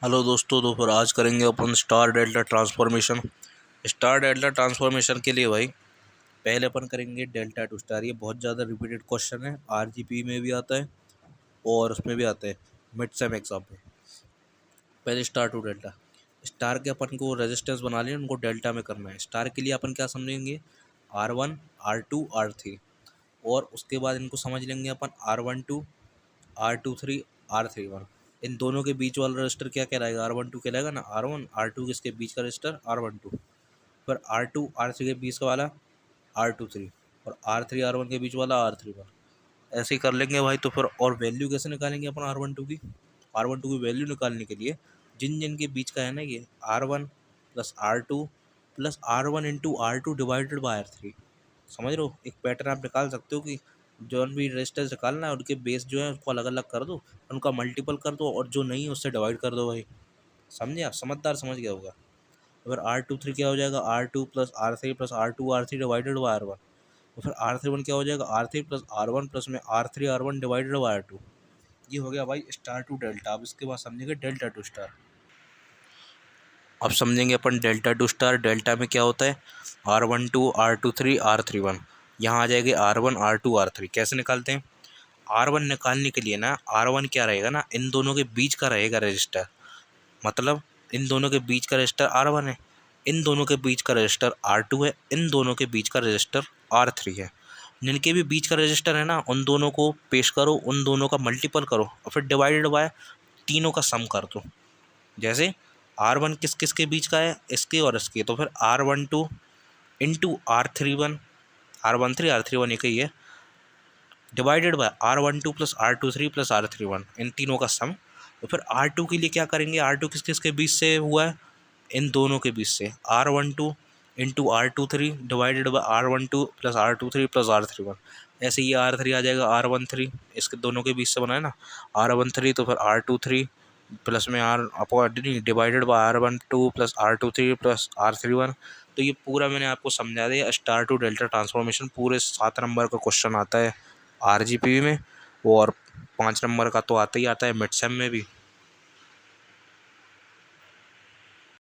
Hello दोस्तों, तो फिर आज करेंगे अपन star delta transformation. Star delta transformation के लिए भाई पहले अपन करेंगे डेल्टा टू स्टार। ये बहुत ज़्यादा रिपीटेड क्वेश्चन है, आरजीपी में भी आता है और उसमें भी आता है मिड सेम एग्जाम में। पहले स्टार टू डेल्टा। स्टार के अपन को रेजिस्टेंस बना लिया, उनको डेल्टा में करना है। स्टार के लिए अपन क्या समझेंगे, R1 R2 R3, और उसके बाद इनको समझ लेंगे अपन R12 R23 R31। इन दोनों के बीच वाला रजिस्टर क्या कहलाएगा, R12 कहलाएगा ना। R1 R2 किसके बीच का रजिस्टर R12, फिर R2 R3 के बीच का वाला R23, और R3 R1 के बीच वाला R31। ऐसे ही कर लेंगे भाई। तो फिर और वैल्यू कैसे निकालेंगे अपन R12 की वैल्यू निकालने के लिए जिन जिन के बीच का है ना, ये R1 plus R2 plus R1 into R2 divided by R3। समझ रहे हो, एक पैटर्न आप निकाल सकते हो कि जो भी रजिस्टर्स निकालना है उनके बेस जो है उसको अलग अलग कर दो, उनका मल्टीपल कर दो, और जो नहीं है उससे डिवाइड कर दो भाई। समझे आप, समझदार समझ गया होगा। अगर R23 क्या हो जाएगा, R2 plus R3 plus R2 R3 divided by R1। तो फिर R31 क्या हो जाएगा, R3 प्लस R1 प्लस में R3 R1 divided by R2। ये हो गया भाई स्टार टू डेल्टा। अब इसके बाद समझेंगे डेल्टा टू स्टार। अब समझेंगे अपन डेल्टा टू स्टार। डेल्टा में क्या होता है, R12 R23 R31। यहाँ आ जाएगी R1 R2 R3। कैसे निकालते हैं, R1 निकालने के लिए ना, R1 क्या रहेगा ना, इन दोनों के बीच का रहेगा रजिस्टर। मतलब इन दोनों के बीच का रजिस्टर R1 है, इन दोनों के बीच का रजिस्टर R2 है, इन दोनों के बीच का रजिस्टर R3 है। जिनके भी बीच का रजिस्टर है ना, उन दोनों को पेश करो, उन दोनों का मल्टीपल करो और फिर डिवाइडेड बाय तीनों का सम कर दो। जैसे R1 किस किस के बीच का है, इसके और इसके, तो फिर R12 into R31, R13 R31 एक ही है, divided by R12 plus R23 plus R31, इन तीनों का सम। तो फिर R2 के लिए क्या करेंगे, R2 किस किस के बीच से हुआ है, इन दोनों के बीच से, R12 into R23 divided by R12 plus R23 plus R31। ऐसे ही R3 आ जाएगा, R13 इसके दोनों के बीच से बना है ना, R13, तो फिर R23 प्लस में R upon divided by R12 plus R23 plus R31। तो ये पूरा मैंने आपको समझा दिया स्टार टू डेल्टा ट्रांसफॉर्मेशन। पूरे 7 नंबर का क्वेश्चन आता है आरजीपी में, और 5 नंबर का तो आता ही आता है मिड सेम में भी।